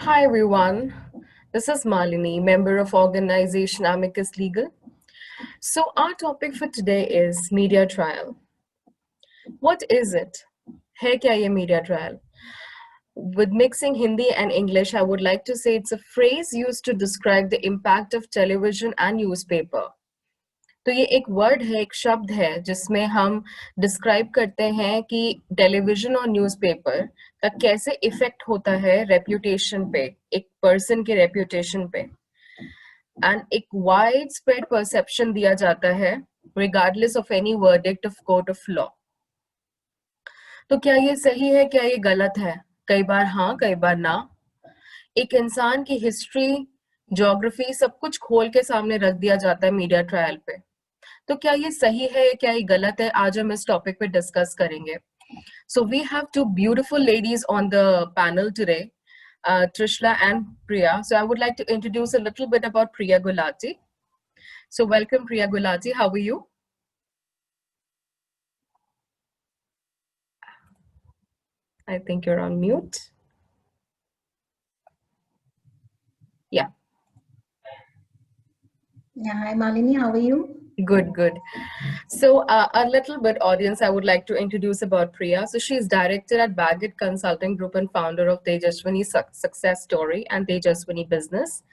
Hi everyone, this is Malini, member of organization Amicus Legal. So our topic for today is media trial. What is it? है क्या ये media trial? With mixing Hindi and English, I would like to say it's a phrase used to describe the impact of television and newspaper. तो ये एक word है, एक शब्द है जिसमें हम डिस्क्राइब करते हैं कि टेलीविजन और न्यूज़पेपर का कैसे इफेक्ट होता है रेप्यूटेशन पे, एक पर्सन के रेप्यूटेशन पे, एंड एक वाइड स्प्रेड परसेप्शन दिया जाता है regardless of any verdict of court of law. तो क्या ये सही है, क्या ये गलत है? कई बार हाँ, कई बार ना। एक इंसान की हिस्ट्री, ज्योग्राफी सब कुछ खोल के सामने रख दिया जाता है मीडिया ट्रायल पे। तो क्या ये सही है, क्या ये गलत है? आज हम इस टॉपिक पे डिस्कस करेंगे। So we have two beautiful ladies on the panel today, Trishla and Priya. So I would like to introduce a little bit about Priya Gulati. So welcome, Priya Gulati. How are you? I think you're on mute. Yeah. Yeah, hi Malini, how are you? Good, good. So a little bit audience, I would like to introduce about Priya. So she's director at Baggett Consulting Group and founder of Tejaswini Success Story and Tejaswini Business.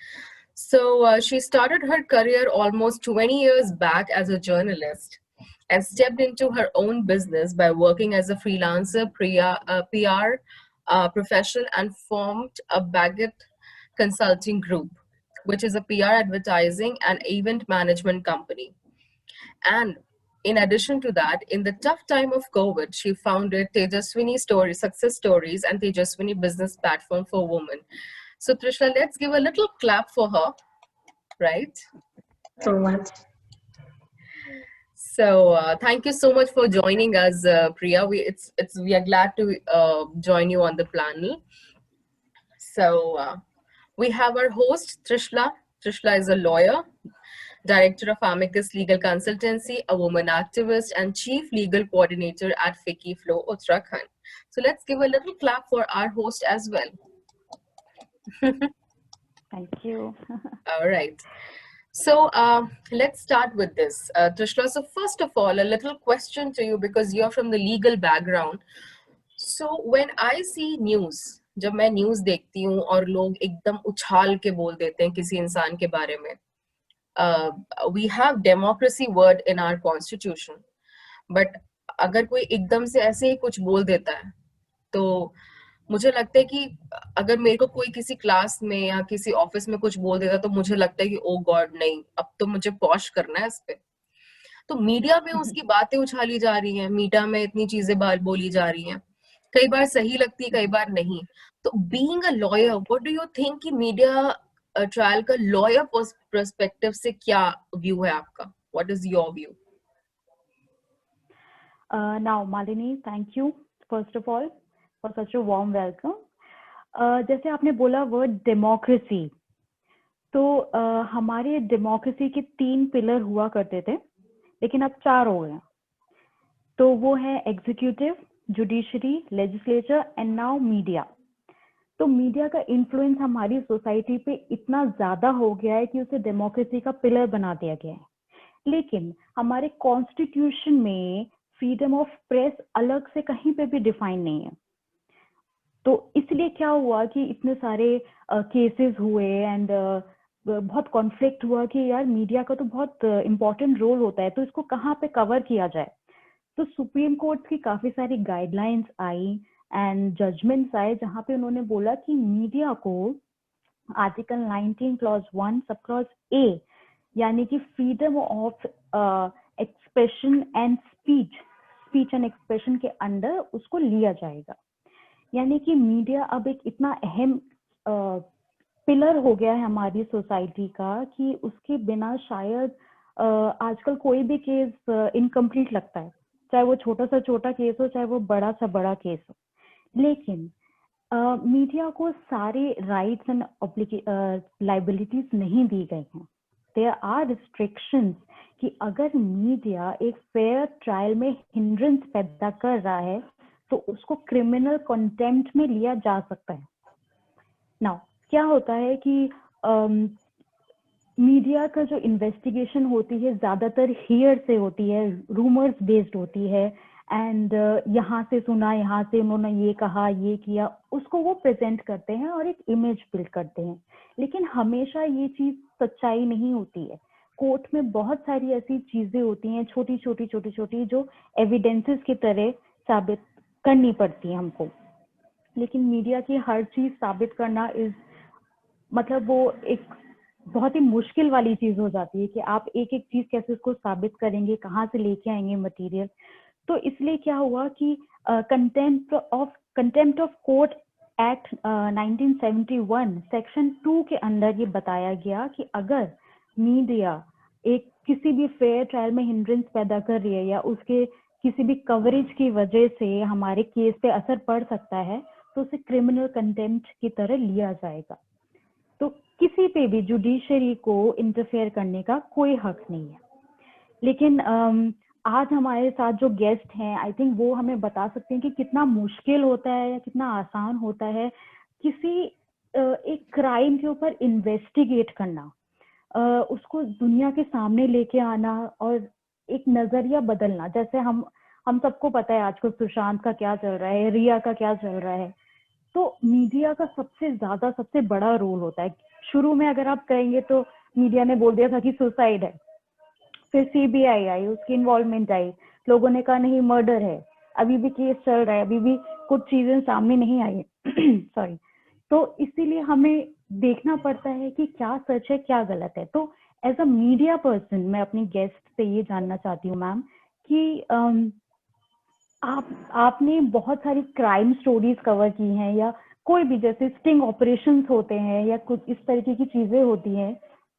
So she started her career almost 20 years back as a journalist and stepped into her own business by working as a freelancer, PR professional, and formed a Baggett Consulting Group, which is a PR advertising and event management company. And in addition to that, in the tough time of COVID, she founded Tejaswini Success Stories and Tejaswini Business Platform for Women. So Trishna, let's give a little clap for her, right? So much. So thank you so much for joining us, Priya. We are glad to join you on the panel. So we have our host Trishla. Trishla is a lawyer, director of Amicus Legal Consultancy, a woman activist, and chief legal coordinator at FICCI Flow Uttarakhand. So let's give a little clap for our host as well. Thank you. All right. So let's start with this. Trishla, so first of all, a little question to you because you're from the legal background. So when I see news, जब मैं news देखती हूँ और लोग एकदम उछाल के बोल देते हैं किसी इंसान के बारे में, we have democracy word in our constitution, but अगर कोई एकदम से ऐसे ही कुछ बोल देता है तो मुझे लगता है कि अगर मेरे को कोई किसी क्लास में या किसी ऑफिस में कुछ बोल देता तो मुझे लगता है कि ओ गॉड नहीं, अब तो मुझे पॉश करना है इस पे। तो मीडिया में उसकी बातें उछाली जा रही हैं, मीडिया में इतनी चीजें बोली जा रही हैं, कई बार सही लगती है, कई बार नहीं। तो being a lawyer, what do you think कि मीडिया ट्रायल का लॉयर पर्सपेक्टिव से क्या व्यू है आपका? What is your view? Now, Malini, thank you first of all for such a warm welcome. जैसे आपने बोला वर्ड डेमोक्रेसी, तो हमारे डेमोक्रेसी के 3 पिलर हुआ करते थे, लेकिन अब 4 हो गए। तो वो है executive, judiciary, legislature and now media. तो मीडिया का इन्फ्लुएंस हमारी सोसाइटी पे इतना ज्यादा हो गया है कि उसे डेमोक्रेसी का पिलर बना दिया गया है। लेकिन हमारे कॉन्स्टिट्यूशन में फ्रीडम ऑफ प्रेस अलग से कहीं पे भी डिफाइन नहीं है। तो इसलिए क्या हुआ कि इतने सारे केसेस हुए एंड बहुत कॉन्फ्लिक्ट हुआ कि यार मीडिया का तो बहुत इम्पोर्टेंट रोल होता है, तो इसको कहाँ पे कवर किया जाए। तो सुप्रीम कोर्ट की काफी सारी गाइडलाइंस आई एंड जजमेंट्स आए जहाँ पे उन्होंने बोला कि मीडिया को article 19 clause 1 sub clause A, यानी कि freedom of expression and speech and expression के अंडर उसको लिया जाएगा। यानी कि मीडिया अब एक इतना अहम पिलर हो गया है हमारी सोसाइटी का कि उसके बिना शायद आजकल कोई भी केस इनकम्प्लीट लगता है, चाहे वो छोटा सा छोटा केस हो, चाहे वो बड़ा सा बड़ा केस हो। लेकिन मीडिया को सारे राइट्स एंड लाइबिलिटीज नहीं दी गई हैं। देयर आर रिस्ट्रिक्शंस कि अगर मीडिया एक फेयर ट्रायल में हिंड्रेंस पैदा कर रहा है तो उसको क्रिमिनल कंटेम्प्ट में लिया जा सकता है। नाउ क्या होता है कि मीडिया का जो इन्वेस्टिगेशन होती है ज्यादातर हियर से होती है, रूमर्स बेस्ड होती है, एंड यहाँ से सुना, यहाँ से उन्होंने ये कहा, ये किया, उसको वो प्रेजेंट करते हैं और एक इमेज बिल्ड करते हैं। लेकिन हमेशा ये चीज सच्चाई नहीं होती है। कोर्ट में बहुत सारी ऐसी चीजें होती हैं, छोटी छोटी छोटी छोटी, जो एविडेंसेस की तरह साबित करनी पड़ती है हमको। लेकिन मीडिया की हर चीज साबित करना इज, मतलब वो एक बहुत ही मुश्किल वाली चीज हो जाती है कि आप एक एक चीज कैसे उसको साबित करेंगे, कहाँ से लेके आएंगे मटेरियल। तो इसलिए क्या हुआ कि contempt of court act 1971 section 2 के अंदर ये बताया गया कि अगर मीडिया एक किसी भी फेयर ट्रायल में हिंड्रेंस पैदा कर रही है या उसके किसी भी कवरेज की वजह से हमारे केस पे असर पड़ सकता है, तो उसे क्रिमिनल कंटेम्प्ट की तरह लिया जाएगा। तो किसी पे भी जुडिशरी को इंटरफेयर करने का कोई हक नहीं है। लेकिन आज हमारे साथ जो गेस्ट हैं, आई थिंक वो हमें बता सकते हैं कि कितना मुश्किल होता है या कितना आसान होता है किसी एक क्राइम के ऊपर इन्वेस्टिगेट करना, उसको दुनिया के सामने लेके आना और एक नजरिया बदलना। जैसे हम सबको पता है आजकल सुशांत का क्या चल रहा है, रिया का क्या चल रहा है। तो मीडिया का सबसे बड़ा रोल होता है। शुरू में अगर आप कहेंगे तो मीडिया ने बोल दिया था कि सुसाइड है, फिर सीबीआई आई, उसकी इन्वॉल्वमेंट आई, लोगों ने कहा नहीं मर्डर है, अभी भी केस चल रहा है, अभी भी कुछ चीजें सामने नहीं आई सॉरी। तो इसीलिए हमें देखना पड़ता है कि क्या सच है क्या गलत है। तो एज अ मीडिया पर्सन मैं अपनी गेस्ट से ये जानना चाहती हूँ मैम कि आपने बहुत सारी क्राइम स्टोरीज कवर की हैं, या कोई भी जैसे स्टिंग ऑपरेशंस होते हैं या कुछ इस तरीके की चीजें होती हैं,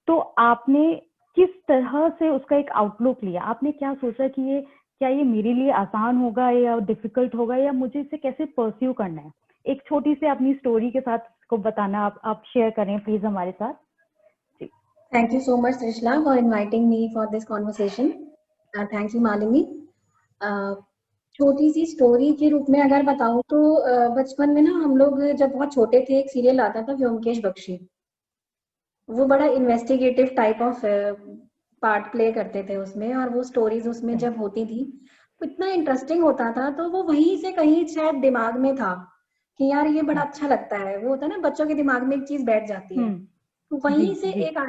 तो आपने किस तरह से उसका एक आउटलुक लिया? आपने क्या सोचा कि ये मेरे लिए आसान होगा या डिफिकल्ट होगा, या मुझे इसे कैसे परस्यू करना है? एक छोटी सी अपनी स्टोरी के साथ को बताना आप शेयर करें प्लीज हमारे साथ। Thank you so much, Trishla, for inviting me for this conversation. Thank you, Malini. छोटी सी स्टोरी के रूप में अगर बताऊं तो बचपन में ना हम लोग जब बहुत छोटे थे, एक सीरियल आता था व्योमकेश बख्शी। वो बड़ा investigative type of part play करते थे उसमें, और वो स्टोरीज उसमें जब होती थी तो इतना इंटरेस्टिंग होता था। तो वो वहीं से कहीं शायद दिमाग में था कि यार ये बड़ा अच्छा लगता है। वो होता है ना, बच्चों के दिमाग में एक चीज बैठ जाती है, तो वहीं से एक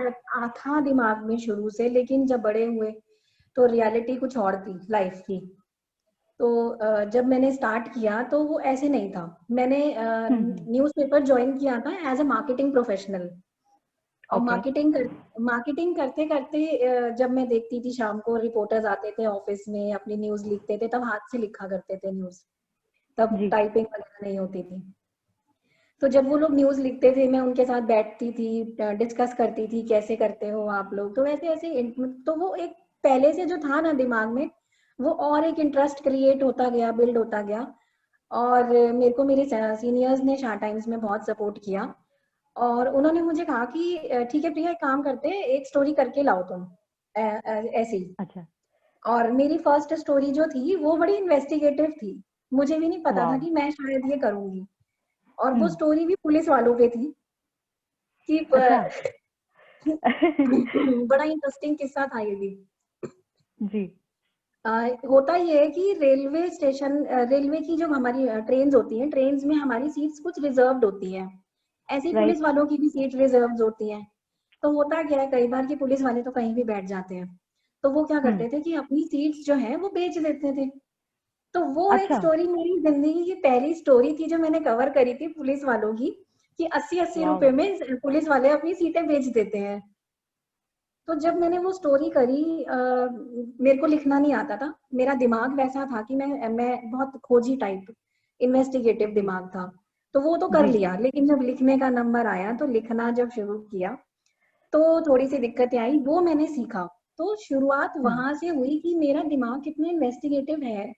था दिमाग में शुरू से। लेकिन जब बड़े हुए तो रियलिटी कुछ और थी लाइफ की। तो जब मैंने स्टार्ट किया तो वो ऐसे नहीं था। मैंने न्यूज़पेपर ज्वाइन किया था एज अ मार्केटिंग प्रोफेशनल। और मार्केटिंग करते करते जब मैं देखती थी शाम को रिपोर्टर्स आते थे ऑफिस में, अपनी न्यूज लिखते थे, तब हाथ से लिखा करते थे न्यूज, तब टाइपिंग वगैरह नहीं होती थी। तो जब वो लोग न्यूज लिखते थे मैं उनके साथ बैठती थी, डिस्कस करती थी कैसे करते हो आप लोग। तो ऐसे ऐसे तो वो एक पहले से जो था ना दिमाग में, वो और एक इंटरेस्ट क्रिएट होता गया, बिल्ड होता गया। और मेरे को मेरे सीनियर्स ने शार्ट टाइम्स में बहुत सपोर्ट किया, और उन्होंने मुझे कहा कि ठीक है प्रिया, एक काम करते हैं, एक स्टोरी करके लाओ तुम ऐसी। अच्छा। और मेरी फर्स्ट स्टोरी जो थी वो बड़ी इन्वेस्टिगेटिव थी। मुझे भी नहीं पता था कि मैं शायद ये करूंगी। और वो स्टोरी भी पुलिस वालों पे थी कि बड़ा इंटरेस्टिंग किस्सा था ये भी जी। होता ये है कि रेलवे स्टेशन, रेलवे की जो हमारी ट्रेन होती हैं, ट्रेन में हमारी सीट्स कुछ रिजर्व्ड होती हैं। ऐसे ही पुलिस वालों की भी सीट रिजर्व होती हैं। तो होता क्या है कई बार कि पुलिस वाले तो कहीं भी बैठ जाते हैं, तो वो क्या करते थे कि अपनी सीट्स जो है वो बेच देते थे। तो वो एक स्टोरी मेरी जिंदगी की पहली स्टोरी थी जो मैंने कवर करी थी पुलिस वालों की, कि 80-80 रुपए में पुलिस वाले अपनी सीटें बेच देते हैं। तो जब मैंने वो स्टोरी करी, मेरे को लिखना नहीं आता था। मेरा दिमाग वैसा था कि मैं बहुत खोजी टाइप, इन्वेस्टिगेटिव दिमाग था, तो वो तो कर लिया। लेकिन जब लिखने का नंबर आया तो लिखना जब शुरू किया तो थोड़ी सी दिक्कतें आई, वो मैंने सीखा। तो शुरुआत वहां से हुई कि मेरा दिमाग कितना इन्वेस्टिगेटिव है।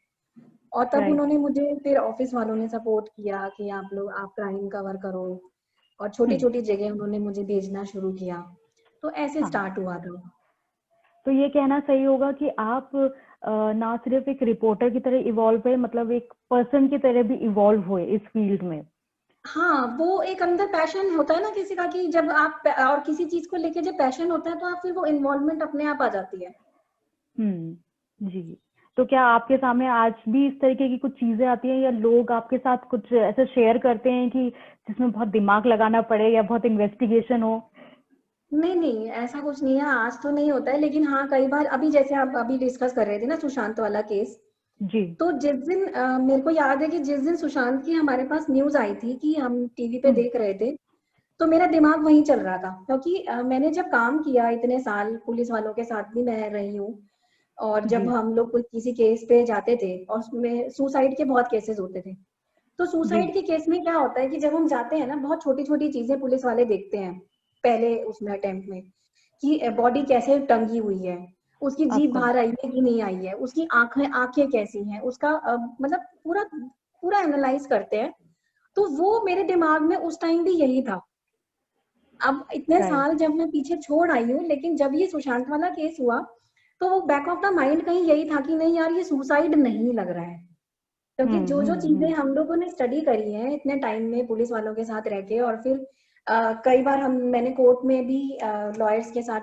और तब उन्होंने मुझे फिर ऑफिस वालों ने सपोर्ट किया कि आप क्राइम कवर करो, और छोटी छोटी जगह उन्होंने मुझे भेजना शुरू किया। तो ऐसे स्टार्ट हुआ था। तो ये कहना सही होगा कि आप ना सिर्फ एक रिपोर्टर की तरह इवॉल्व हुए, मतलब एक पर्सन की तरह भी इवॉल्व हुए इस फील्ड में। हाँ, वो एक अंदर पैशन होता है ना किसी का, कि जब आप और किसी चीज को लेके जब पैशन होता है तो आप फिर वो इन्वॉल्वमेंट अपने आप आ जाती है। जी। तो क्या आपके सामने आज भी इस तरीके की कुछ चीजें आती हैं, या लोग आपके साथ कुछ ऐसा शेयर करते हैं कि जिसमें बहुत दिमाग लगाना पड़े या बहुत इन्वेस्टिगेशन हो? नहीं नहीं, ऐसा कुछ नहीं है, आज तो नहीं होता है, लेकिन हाँ कई बार, अभी जैसे आप अभी डिस्कस कर रहे थे ना सुशांत वाला केस, जी। तो जिस दिन मेरे को याद है कि जिस दिन सुशांत की हमारे पास न्यूज आई थी कि हम टीवी पे हम्म। देख रहे थे, तो मेरा दिमाग वहीं चल रहा था, क्योंकि मैंने जब काम किया इतने साल, पुलिस वालों के साथ भी मैं रही हूँ, और जब जी। हम लोग कोई किसी केस पे जाते थे और उसमें सुसाइड के बहुत केसेस होते थे, तो जी। सुसाइड के केस में क्या होता है कि जब हम जाते हैं ना, बहुत छोटी छोटी चीजें पुलिस वाले देखते हैं पहले उसमें अटेम्प्ट में, कि बॉडी कैसे टंगी हुई है, उसकी ऑफ जीभ कोर्स। बाहर आई है कि नहीं आई है, उसकी आंखें आंखें कैसी हैं, उसका मतलब पूरा पूरा एनालाइज करते हैं। तो वो मेरे दिमाग में उस टाइम भी यही था। अब इतने राइट। साल जब मैं पीछे छोड़ आई हूँ, लेकिन जब ये सुशांत वाला केस हुआ, तो वो बैक ऑफ द माइंड कहीं यही था कि नहीं यार, ये सुसाइड नहीं लग रहा है, क्योंकि जो जो चीजें हम्म। हम लोगों ने स्टडी करी है इतने टाइम में पुलिस वालों के साथ रह के, और फिर कई बार मैंने कोर्ट में भी लॉयर्स के साथ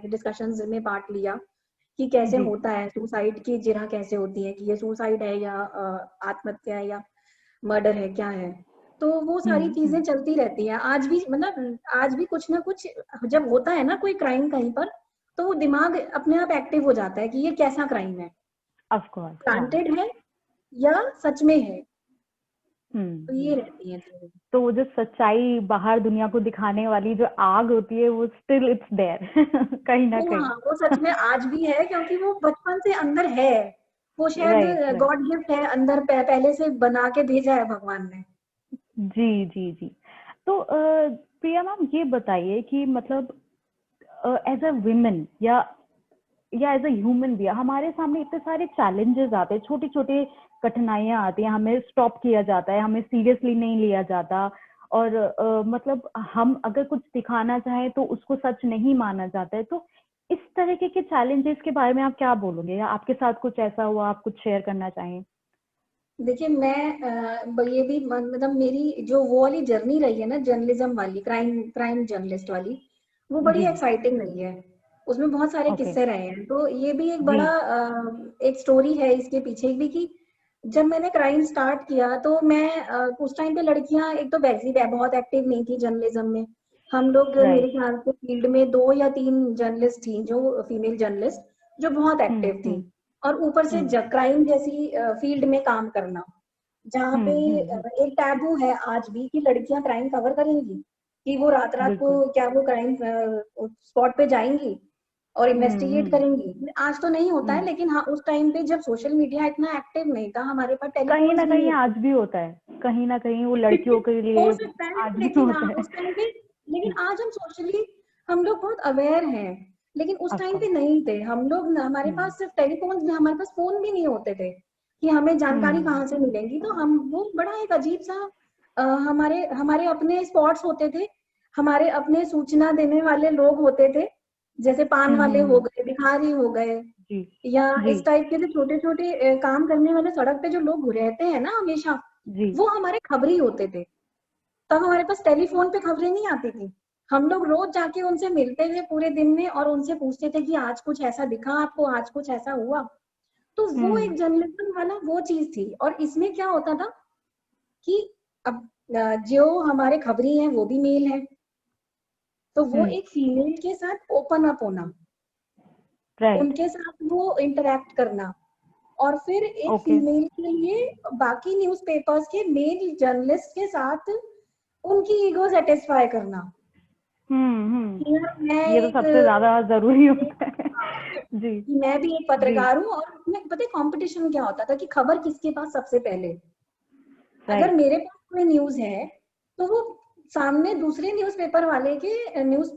डिस्कशंस में पार्ट लिया कि कैसे जी। होता है, सुसाइड की जिरह कैसे होती है, कि ये सुसाइड है या आत्महत्या है या मर्डर है, क्या है। तो वो सारी चीजें चलती रहती हैं आज भी, मतलब आज भी कुछ ना कुछ जब होता है ना कोई क्राइम कहीं पर, तो वो दिमाग अपने आप एक्टिव हो जाता है कि ये कैसा क्राइम है, ऑफ कोर्स, हाँ। प्लांटेड है या सच में है। तो ये हम्म। रहती है चीजें। तो वो जो सच्चाई बाहर दुनिया को दिखाने वाली जो आग होती है, वो स्टिल इट्स देयर कहीं ना वो कहीं। हाँ, वो सच में आज भी है, क्योंकि वो बचपन से अंदर है, वो शायद राइट, राइट। गॉड गिफ्ट है, अंदर पहले से बना के भेजा है भगवान ने। जी, जी, जी। तो प्रिया मैम, ये बताइए कि मतलब एज अ वुमेन या एज अ ह्यूमन भी, हमारे सामने इतने सारे चैलेंजेस आते हैं, छोटी छोटी कठिनाइयां आती हैं, हमें स्टॉप किया जाता है, हमें सीरियसली नहीं लिया जाता, और मतलब हम अगर कुछ दिखाना चाहें तो उसको सच नहीं माना जाता है। तो इस तरीके के चैलेंजेस के बारे में आप क्या बोलोगे, या आपके साथ कुछ ऐसा हुआ, आप कुछ शेयर करना चाहें? देखिए मैं ये भी मतलब मेरी जो वो वाली जर्नी रही है ना, जर्नलिज्म वाली, क्राइम क्राइम जर्नलिस्ट वाली, वो बड़ी जी। एक्साइटिंग रही है। उसमें बहुत सारे ओके। किस्से रहे हैं, तो ये भी एक जी। बड़ा एक स्टोरी है इसके पीछे भी, कि जब मैंने क्राइम स्टार्ट किया तो मैं उस टाइम पे लड़कियां एक तो वैसे ही बहुत एक्टिव नहीं थी जर्नलिज्म में। हम लोग मेरे राइट। ख्याल से फील्ड में 2 या 3 जर्नलिस्ट थी, जो फीमेल जर्नलिस्ट जो बहुत एक्टिव थी, हम्म। और ऊपर से हम्म। क्राइम जैसी फील्ड में काम करना, जहाँ पे हम्म। एक टैबू है आज भी कि लड़कियां क्राइम कवर करेंगी, कि वो रात रात को बिल्कुल। क्या वो क्राइम स्पॉट पे जाएंगी और इन्वेस्टिगेट हम्म। करेंगी। आज तो नहीं होता है, हम्म। लेकिन हाँ उस टाइम पे जब सोशल मीडिया इतना एक्टिव नहीं था, हमारे पास कहीं टेलीफोन्स ना भी कहीं नहीं आज भी होता है, कहीं ना कहीं वो लड़कियों के हो लिए सकता है, आज भी लेकिन होता हाँ है। उस टाइम पे, लेकिन आज हम सोशली हम लोग बहुत अवेयर हैं, लेकिन उस ऑफ टाइम पे कोर्स। नहीं थे हम लोग। हमारे हम्म। पास सिर्फ टेलीफोन, हमारे पास फोन भी नहीं होते थे कि हमें जानकारी हम्म। कहाँ से मिलेंगी। तो हम वो बड़ा एक अजीब सा हमारे हमारे अपने स्पॉट्स होते थे, हमारे अपने सूचना देने वाले लोग होते थे, जैसे पान वाले हो हम्म। गए, भिखारी हो गए, जी। या जी। इस टाइप के जो छोटे छोटे काम करने वाले सड़क पे जो लोग रहते हैं ना हमेशा, जी। वो हमारे खबरी होते थे। तब हमारे पास टेलीफोन पे खबरें नहीं आती थी, हम लोग रोज जाके उनसे मिलते थे पूरे दिन में, और उनसे पूछते थे कि आज कुछ ऐसा दिखा आपको, आज कुछ ऐसा हुआ। तो वो हम्म। एक जर्नलिज्म वाला वो चीज थी। और इसमें क्या होता था कि अब जो हमारे खबरी हैं वो भी मेल है, तो वो हम्म। एक फीमेल के साथ ओपन अप होना, राइट। उनके साथ वो इंटरेक्ट करना, और फिर एक ओके। फीमेल के लिए बाकी न्यूज़पेपर्स के मेल जर्नलिस्ट के साथ उनकी ईगो सेटिस्फाई करना, कि यार मैं ये तो एक सबसे ज्यादा जरूरी होता है। हाँ, जी। कि मैं भी एक जी। पत्रकार हूँ। और उसमें पता है कंपटीशन क्या होता था, कि खबर किसके पास सबसे पहले। अगर राइट। मेरे पास कोई न्यूज है, तो वो सामने दूसरे न्यूज़पेपर वाले के न्यूज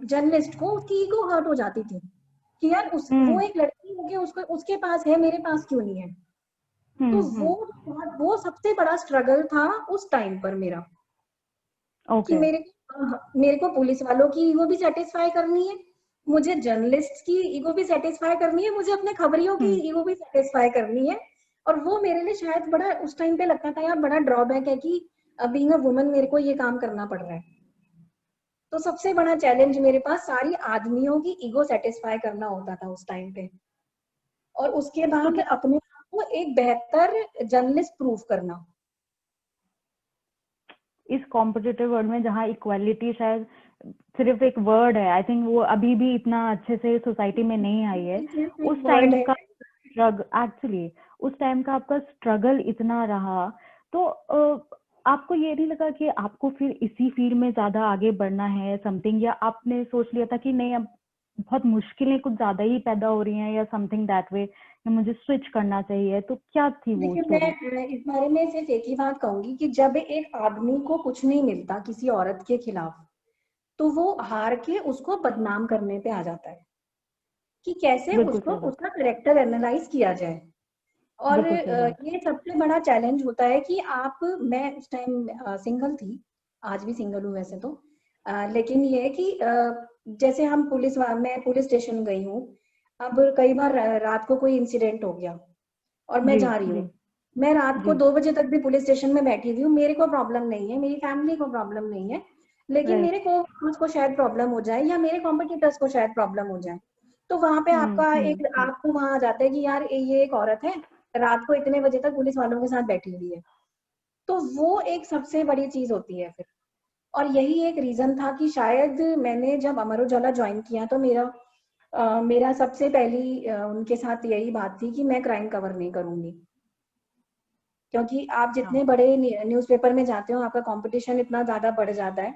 जर्नलिस्ट को उसकी ईगो हर्ट हो जाती थी, कि यार वो हम्म। एक लड़की होगी, उसको उसके पास है, मेरे पास क्यों नहीं है। तो हम्म। वो सबसे बड़ा स्ट्रगल था उस टाइम पर मेरा, कि ओके। मेरे को पुलिस वालों की ईगो भी सेटिस्फाई करनी है, मुझे जर्नलिस्ट की ईगो भी सेटिस्फाई करनी है, मुझे अपने खबरियों की हम्म। ईगो भी सेटिस्फाई करनी है। और वो मेरे लिए शायद बड़ा उस टाइम पे लगता था यार बड़ा ड्रॉबैक है, कि बीइंग अ वुमन मेरे को ये काम करना पड़ रहा है। तो सबसे बड़ा चैलेंज मेरे पास सारी आदमियों की ईगो सेटिस्फाई करना होता था उस टाइम पे, और उसके तो बाद क्या अपने आप को एक बेहतर जर्नलिस्ट प्रूव करना। इस कॉम्पिटिटिव वर्ल्ड में जहाँ इक्वालिटी शायद सिर्फ एक वर्ड है, आई थिंक वो अभी भी इतना अच्छे से सोसाइटी में नहीं आई है, उस वर्ड टाइम है। का स्ट्रगल, एक्चुअली उस टाइम का आपका स्ट्रगल इतना रहा, तो आपको ये नहीं लगा कि आपको फिर इसी फील्ड में ज्यादा आगे बढ़ना है समथिंग, या आपने सोच लिया था कि नहीं अब बहुत मुश्किलें कुछ ज्यादा ही पैदा हो रही हैं या समथिंग दैट वे, मुझे स्विच करना चाहिए, तो क्या थी वो देखिए, स्टोरी? मैं इस बारे में सिर्फ एक ही बात कहूंगी कि जब एक आदमी को कुछ नहीं मिलता किसी औरत के खिलाफ, तो वो हार के उसको बदनाम करने पे आ जाता है कि कैसे बिल्कुल उसको सही बात, उसका करेक्टर एनालाइज किया जाए। और बिल्कुल सही बात। ये सबसे बड़ा चैलेंज होता है कि आप, मैं उस टाइम सिंगल थी, आज भी सिंगल हूँ वैसे तो, लेकिन ये है कि जैसे हम मैं पुलिस स्टेशन गई हूँ, अब कई बार रात को कोई इंसिडेंट हो गया और मैं जी जा रही जी हूँ, मैं रात को जी। 2 बजे तक भी पुलिस स्टेशन में बैठी हुई हूँ, मेरे को प्रॉब्लम नहीं है, मेरी फैमिली को प्रॉब्लम नहीं है, लेकिन मेरे राइट। को शायद प्रॉब्लम हो जाए या मेरे कॉम्पिटिटर्स को शायद प्रॉब्लम हो जाए। तो वहां पे आपको वहां आ जाता है कि यार ये एक औरत है, रात को इतने बजे तक पुलिस वालों के साथ बैठी हुई है। तो वो एक सबसे बड़ी चीज होती है फिर। और यही एक रीजन था कि शायद मैंने जब अमर उजाला ज्वाइन किया तो मेरा सबसे पहली उनके साथ यही बात थी कि मैं क्राइम कवर नहीं करूंगी, क्योंकि आप हाँ, जितने बड़े न्यूज़पेपर में जाते हो आपका कंपटीशन इतना ज्यादा बढ़ जाता है और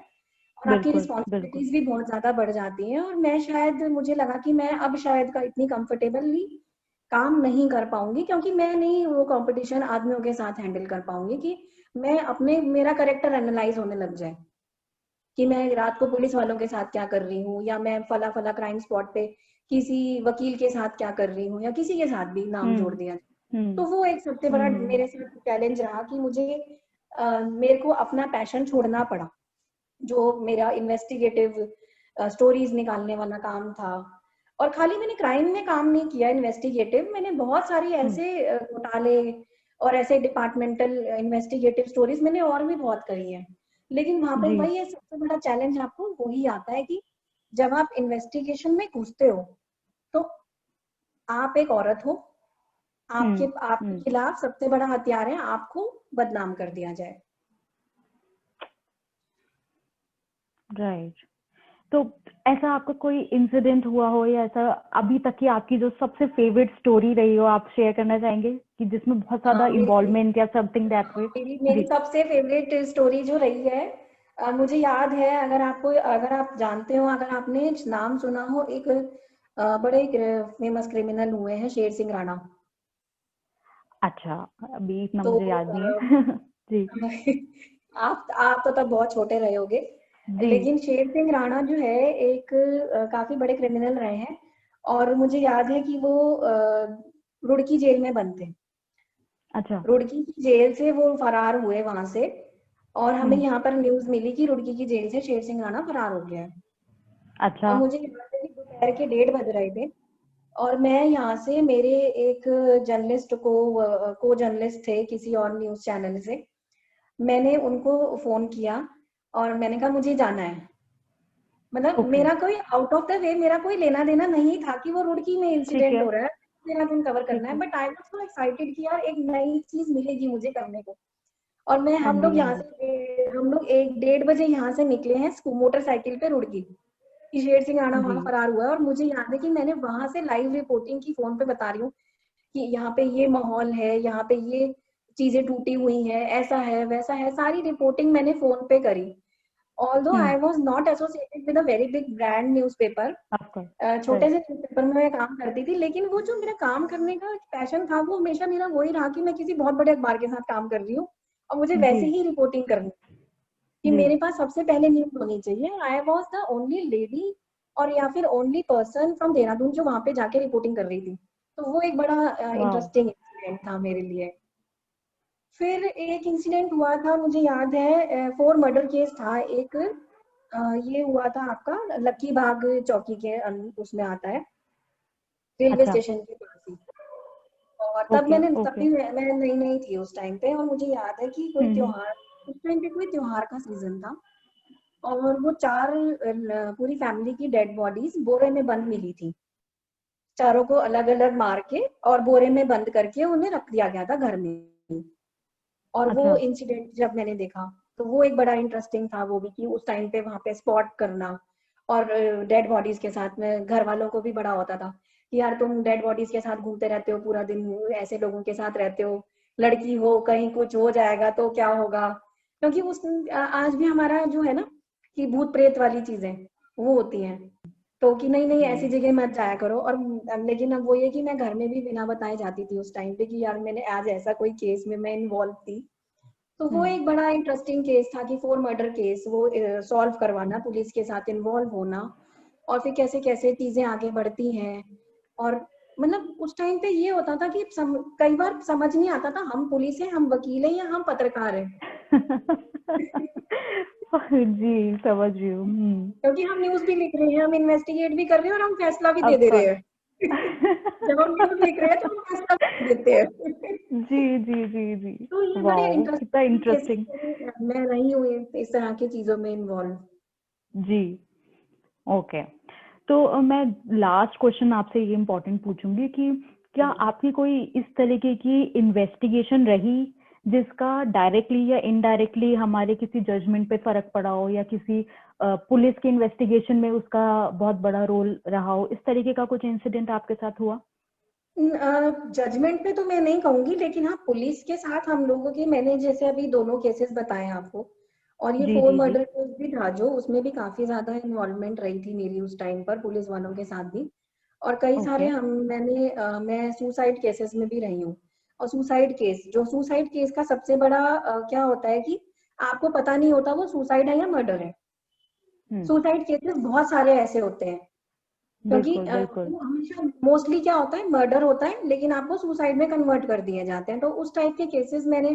आपकी बिल्कुल बिल्कुल। रिस्पॉन्सिबिलिटीज भी बहुत ज्यादा बढ़ जाती हैं। और मैं शायद, मुझे लगा कि मैं अब शायद का इतनी कंफर्टेबली काम नहीं कर पाऊंगी, क्योंकि मैं नहीं वो कंपटीशन आदमियों के साथ हैंडल कर पाऊंगी कि मेरा करेक्टर एनालाइज होने लग जाए कि मैं रात को पुलिस वालों के साथ क्या कर रही हूँ, या मैं फला फला क्राइम स्पॉट पे किसी वकील के साथ क्या कर रही हूँ, या किसी के साथ भी नाम जोड़ हम्म दिया। हम्म तो वो एक सबसे बड़ा हम्म। मेरे साथ चैलेंज रहा कि मेरे को अपना पैशन छोड़ना पड़ा, जो मेरा इन्वेस्टिगेटिव स्टोरीज निकालने वाला काम था। और खाली मैंने क्राइम में काम नहीं किया इन्वेस्टिगेटिव, मैंने बहुत सारी हम्म, ऐसे घोटाले और ऐसे डिपार्टमेंटल इन्वेस्टिगेटिव स्टोरीज मैंने और भी बहुत करी है। लेकिन वहां पे जी। वही है, सबसे बड़ा चैलेंज आपको वही आता है कि जब आप इन्वेस्टिगेशन में घुसते हो तो आप एक औरत हो, हम्म आपके हम्म। खिलाफ सबसे बड़ा हथियार है आपको बदनाम कर दिया जाए। राइट। तो ऐसा आपका कोई इंसिडेंट हुआ हो, या ऐसा अभी तक की आपकी जो सबसे फेवरेट स्टोरी रही हो, आप शेयर करना चाहेंगे कि जिसमें बहुत ज्यादा मेरी इन्वॉल्वमेंट या समथिंग दैट वे? मेरी मेरी जी। सबसे फेवरेट स्टोरी जो रही है, मुझे याद है, अगर आप जानते हो, अगर आपने नाम सुना हो, एक बड़े फेमस क्रिमिनल हुए हैं शेर सिंह राणा। अच्छा, अभी इतना तो मुझे याद नहीं है। जी आप तो तब बहुत छोटे रहे होगे, जी। लेकिन शेर सिंह राणा जो है एक काफी बड़े क्रिमिनल रहे हैं। और मुझे याद है कि वो रुड़की जेल में बंद थे। अच्छा। रुड़की की जेल से वो फरार हुए वहां से, और हमें हम्म। यहाँ पर न्यूज मिली कि रुड़की की जेल से शेर सिंह राणा फरार हो गया है। अच्छा। और मुझे याद है कि दोपहर के 1:30 बज रहे थे, और मैं यहाँ से, मेरे एक जर्नलिस्ट को जर्नलिस्ट थे किसी और न्यूज चैनल से, मैंने उनको फोन किया और मैंने कहा मुझे जाना है। मतलब ओके। मेरा कोई आउट ऑफ द वे, मेरा कोई लेना देना नहीं था कि वो रुड़की में ठीक इंसिडेंट है, हो रहा है, देहरादून कवर करना ठीक है, है। But I was so excited कि यार एक नई चीज मिलेगी मुझे करने को। और मैं हाँ जी, हाँ जी। हम लोग 1-1:30 बजे यहाँ से निकले हैं मोटरसाइकिल पे रुड़की, कि शेर सिंह राणा जी। वहां फरार हुआ है। और मुझे याद है कि मैंने वहां से लाइव रिपोर्टिंग की, फोन पे बता रही हूँ कि यहाँ पे ये माहौल है, यहाँ पे ये चीजें टूटी हुई हैं, ऐसा है वैसा है, सारी रिपोर्टिंग मैंने फोन पे करी। Although I was not associated with a very big brand newspaper, of course. छोटे राइट। से न्यूज़पेपर में मैं काम करती थी, लेकिन वो जो मेरा काम करने का पैशन था वो हमेशा मेरा वही रहा कि मैं किसी बहुत बड़े अखबार के साथ काम कर रही हूँ और मुझे जी वैसे ही रिपोर्टिंग करनी है, कि जी। मेरे पास सबसे पहले न्यूज होनी चाहिए। I was the only lady और या फिर ओनली पर्सन फ्रॉम देहरादून जो वहां पे जाके रिपोर्टिंग कर रही थी। तो वो एक बड़ा वाह। इंटरेस्टिंग इंसिडेंट था मेरे लिए। फिर एक इंसिडेंट हुआ था, मुझे याद है, 4 मर्डर केस था एक, ये हुआ था आपका लक्की बाग चौकी के उसमें आता है, रेलवे अच्छा। स्टेशन के पास ही। और ओके तब ओके। भी मैं नई नई थी उस टाइम पे, और मुझे याद है कि कोई हम्म। त्योहार उस टाइम पे कोई त्योहार का सीजन था और वो पूरी फैमिली की डेड बॉडीज बोरे में बंद मिली थी। चारों को अलग अलग मार के और बोरे में बंद करके उन्हें रख दिया गया था घर में। और वो अच्छा। इंसिडेंट जब मैंने देखा तो वो एक बड़ा इंटरेस्टिंग था वो भी, कि उस टाइम पे वहां पे स्पॉट करना। और डेड बॉडीज के साथ में घर वालों को भी बड़ा होता था कि यार तुम डेड बॉडीज के साथ घूमते रहते हो पूरा दिन, ऐसे लोगों के साथ रहते हो, लड़की हो कहीं कुछ हो जाएगा तो क्या होगा। क्योंकि आज भी हमारा जो है ना कि भूत प्रेत वाली चीजें वो होती हैं, तो कि नहीं नहीं ऐसी जी। जगह मत जाया करो। और लेकिन अब वो ये कि मैं घर में भी बिना बताए जाती थी उस टाइम पे कि यार मैंने आज ऐसा कोई केस में मैं इन्वॉल्व थी। तो वो हम्म। एक बड़ा इंटरेस्टिंग केस था कि 4 मर्डर केस वो सॉल्व करवाना, पुलिस के साथ इन्वॉल्व होना, और फिर कैसे कैसे चीजें आगे बढ़ती हैं। और मतलब उस टाइम पे ये होता था कि कई बार समझ नहीं आता था हम पुलिस हैं, हम वकील हैं या हम पत्रकार हैं। जी, समझ रही हूँ। क्योंकि हम न्यूज भी लिख रहे हैं, हम इन्वेस्टिगेट भी कर रहे हैं और हम फैसला भी दे ऑफ दे रहे कोर्स। हैं। जब हम न्यूज लिख रहे हैं तो हम फैसला भी दे देते हैं। जी, जी, जी, जी। तो ये बड़े वाओ! कितना इंटरेस्टिंग इंटरेस्टिंग। केसेस मैं रही हूँ इस तरह की चीजों में इन्वॉल्व। जी, ओके। तो मैं लास्ट क्वेश्चन आपसे ये इम्पोर्टेंट पूछूंगी कि क्या आपकी कोई इस तरीके की इन्वेस्टिगेशन रही जिसका डायरेक्टली या इनडायरेक्टली हमारे किसी जजमेंट पे फर्क पड़ा हो, या किसी पुलिस की इन्वेस्टिगेशन में उसका बहुत बड़ा रोल रहा हो? इस तरीके का कुछ इंसिडेंट आपके साथ हुआ? जजमेंट पे तो मैं नहीं कहूंगी, लेकिन हाँ पुलिस के साथ हम लोगों के, मैंने जैसे अभी दोनों केसेस बताए आपको, और ये जी, फोर जी, जी। मर्डर केस भी था जो, उसमें भी काफी ज्यादा इन्वॉल्वमेंट रही थी मेरी उस टाइम पर पुलिस वालों के साथ भी। और कई सारे ओके। मैं सुसाइड केसेस में भी रही हूँ। और सुसाइड केस का सबसे बड़ा क्या होता है कि आपको पता नहीं होता वो सुसाइड है या मर्डर है। हम्म। सुसाइड केसेस बहुत सारे ऐसे होते हैं, क्योंकि बिल्कुल, बिल्कुल। वो हमेशा मोस्टली क्या होता है मर्डर होता है लेकिन आपको सुसाइड में कन्वर्ट कर दिए जाते हैं। तो उस टाइप के केसेस मैंने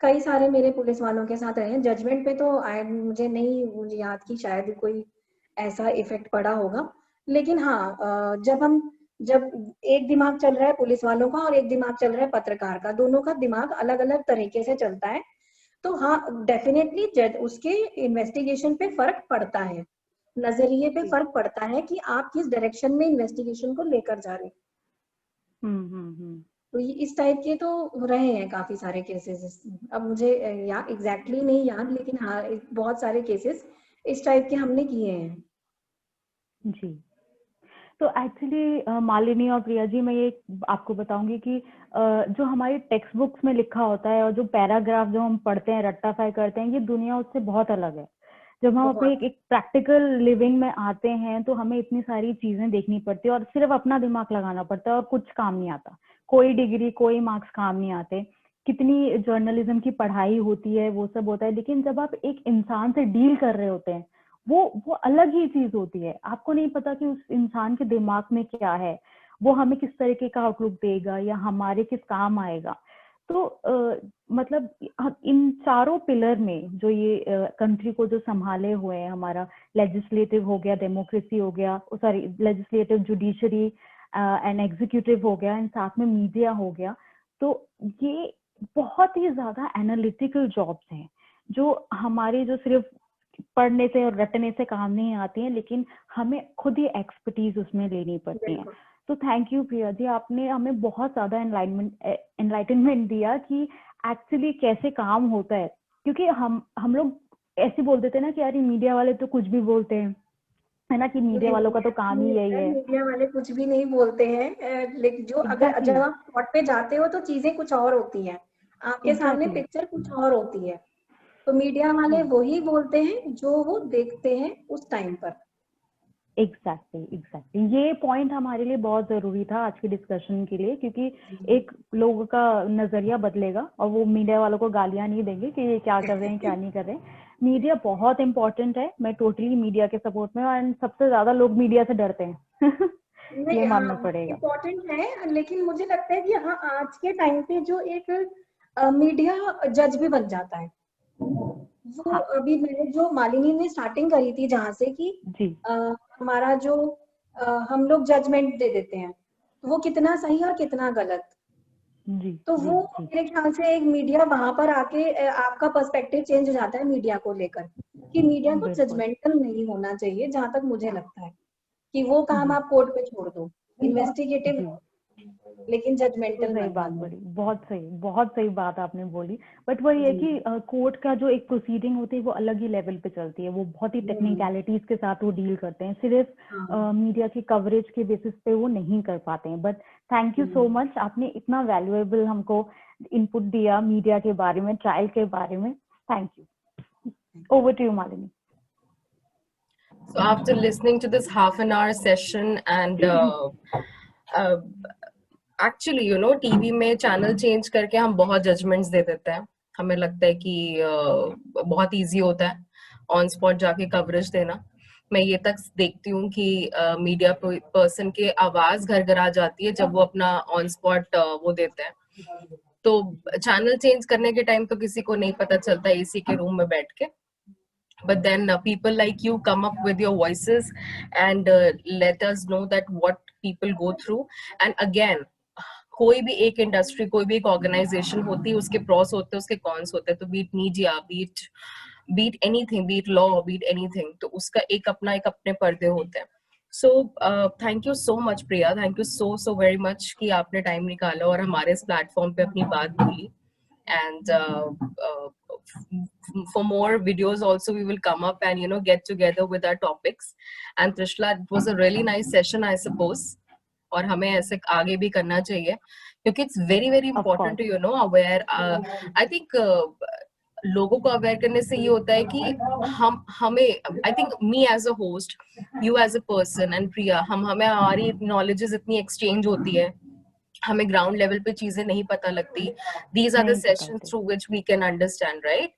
कई सारे मेरे पुलिस वालों के साथ रहे हैं। जजमेंट पे तो मुझे याद कि शायद कोई ऐसा इफेक्ट पड़ा होगा। लेकिन हाँ जब एक दिमाग चल रहा है पुलिस वालों का और एक दिमाग चल रहा है पत्रकार का, दोनों का दिमाग अलग अलग तरीके से चलता है, तो हाँ डेफिनेटली जज उसके इन्वेस्टिगेशन पे फर्क पड़ता है, नजरिए पे जी। फर्क पड़ता है कि आप किस डायरेक्शन में इन्वेस्टिगेशन को लेकर जा रहे हैं। तो ये इस टाइप के तो रहे हैं काफी सारे केसेस। अब मुझे एग्जैक्टली नहीं याद, लेकिन हाँ बहुत सारे केसेस इस टाइप के हमने किए हैं। जी। तो एक्चुअली मालिनी और प्रिया जी, मैं ये आपको बताऊंगी कि जो हमारी टेक्स्ट बुक्स में लिखा होता है और जो पैराग्राफ जो हम पढ़ते हैं, रट्टाफाई करते हैं, ये दुनिया उससे बहुत अलग है। जब हम अपने बहुत। एक प्रैक्टिकल लिविंग में आते हैं तो हमें इतनी सारी चीजें देखनी पड़ती है और सिर्फ अपना दिमाग लगाना पड़ता है और कुछ काम नहीं आता। कोई डिग्री, कोई मार्क्स काम नहीं आते। कितनी जर्नलिज्म की पढ़ाई होती है, वो सब होता है, लेकिन जब आप एक इंसान से डील कर रहे होते हैं, वो अलग ही चीज होती है। आपको नहीं पता कि उस इंसान के दिमाग में क्या है, वो हमें किस तरीके का आउटलुक देगा या हमारे किस काम आएगा। तो मतलब इन चारों पिलर में जो ये कंट्री को जो संभाले हुए हैं, हमारा लेजिस्लेटिव हो गया, डेमोक्रेसी हो गया, sorry legislative, judiciary and executive हो गया, एंड साथ में मीडिया हो गया। तो ये बहुत ही ज्यादा एनालिटिकल जॉब्स हैं जो हमारे जो सिर्फ पढ़ने से और रटने से काम नहीं आती हैं, लेकिन हमें खुद ही एक्सपर्टीज उसमें लेनी पड़ती है। बिल्कुल। तो थैंक यू प्रिया जी, आपने हमें बहुत ज्यादा एनलाइटनमेंट दिया कि एक्चुअली कैसे काम होता है। क्योंकि हम लोग ऐसे बोल देते हैं ना कि यार मीडिया वाले तो कुछ भी बोलते हैं, है ना, कि मीडिया नहीं वालों नहीं का तो ऐसा काम नहीं ही यही होता है, है। मीडिया वाले कुछ भी नहीं बोलते हैं। लेकिन जो अगर एग्जैक्टली, जब आप स्पॉट पे जाते हो तो चीजें कुछ और होती हैं, आपके सामने एग्जैक्टली। पिक्चर कुछ और होती है। तो मीडिया वाले जी, वही बोलते हैं जो वो देखते हैं उस टाइम पर। Exactly, exactly. ये पॉइंट हमारे लिए बहुत जरूरी था आज की डिस्कशन के लिए, क्योंकि एक लोगों का नजरिया बदलेगा और वो मीडिया वालों को गालियां नहीं देंगे कि ये क्या कर रहे हैं, क्या नहीं कर रहे हैं। मीडिया बहुत इंपॉर्टेंट है, मैं टोटली मीडिया के सपोर्ट में हूँ, एंड सबसे ज्यादा लोग मीडिया से डरते हैं। ये नहीं मानना पड़ेगा। इम्पोर्टेंट है, लेकिन मुझे लगता है कि हाँ आज के टाइम पे जो एक मीडिया जज भी बन जाता है। वो हाँ। अभी मैंने जो मालिनी ने स्टार्टिंग करी थी जहां से कि जी। अ, हमारा जो हम लोग जजमेंट दे देते हैं, तो वो कितना सही और कितना गलत। जी तो जी वो जी मेरे ख्याल से एक मीडिया वहां पर आके आपका पर्सपेक्टिव चेंज हो जाता है मीडिया को लेकर, कि मीडिया को बिल्कुल जजमेंटल नहीं होना चाहिए, जहां तक मुझे लगता है कि वो काम जी आप कोर्ट पे छोड़ दो, इन्वेस्टिगेटिव जी लेकिन बिल्कुल जजमेंटल सही मत बात बनो। बोली, बहुत सही बात आपने बोली। बट वही है जी। कि कोर्ट का जो एक प्रोसीडिंग होती है वो अलग ही लेवल पे चलती है, वो बहुत ही टेक्निकलिटीज के साथ वो डील करते हैं, सिर्फ हाँ। मीडिया की कवरेज के बेसिस पे वो नहीं कर पाते हैं। But thank you so much, आपने इतना वैल्यूएबल हमको इनपुट दिया मीडिया के बारे में, ट्रायल के बारे में। Thank you. Over to you Malini. So after listening to this half an hour session and uh, actually TV में चैनल चेंज करके हम बहुत जजमेंट्स दे देते हैं। हमें लगता है कि बहुत इजी होता है ऑन स्पॉट जाके कवरेज देना। मैं ये तक देखती हूँ कि मीडिया पर्सन के आवाज घर घर आ जाती है जब वो अपना ऑन स्पॉट वो देते हैं। तो चैनल चेंज करने के टाइम तो किसी को नहीं पता चलता एसी के रूम में बैठ के, but then people like you come up with your voices and let us know that what people go through. And again, कोई भी एक इंडस्ट्री, कोई भी एक ऑर्गेनाइजेशन होती है, उसके प्रॉस होते हैं, उसके कॉन्स होते हैं। तो beat media, beat anything, beat law, beat anything, तो उसका एक अपने पर्दे होते हैं। So thank you so much Priya, thank you so very much कि आपने टाइम निकाला और हमारे इस प्लेटफॉर्म पे अपनी बात बोली। And for more videos also we will come up and get together with our topics. And Trishla, it was a really nice session I suppose, और हमें ऐसे आगे भी करना चाहिए क्योंकि it's very very of important course. To aware. I think लोगों को अवेयर करने से ये होता है कि हमें I think me as a host, you as a person and Priya, हमें हमारी नॉलेजेस इतनी एक्सचेंज होती है, हमें ग्राउंड लेवल पे चीजें नहीं पता लगती। These are the नहीं पता sessions होते। through which we can understand, right?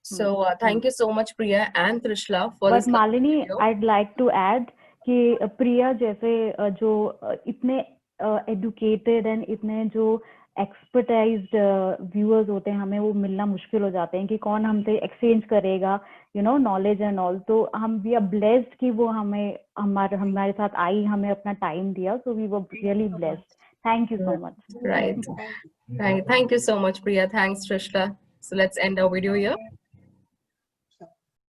So thank you so much Priya and Trishla for but this lovely Malini, video. I'd like to add कि प्रिया जैसे जो इतने एडुकेटेड एंड इतने जो एक्सपर्टाइज्ड व्यूअर्स होते हैं, हमें वो मिलना मुश्किल हो जाते हैं कि कौन हमसे एक्सचेंज करेगा नॉलेज एंड ऑल। तो हम वी आर ब्लेस्ड कि वो हमारे साथ आई, हमें अपना टाइम दिया, so we were really blessed. Thank you so much. Right. Right. Thank you so much Priya. Thanks Trishla. So let's end our video here.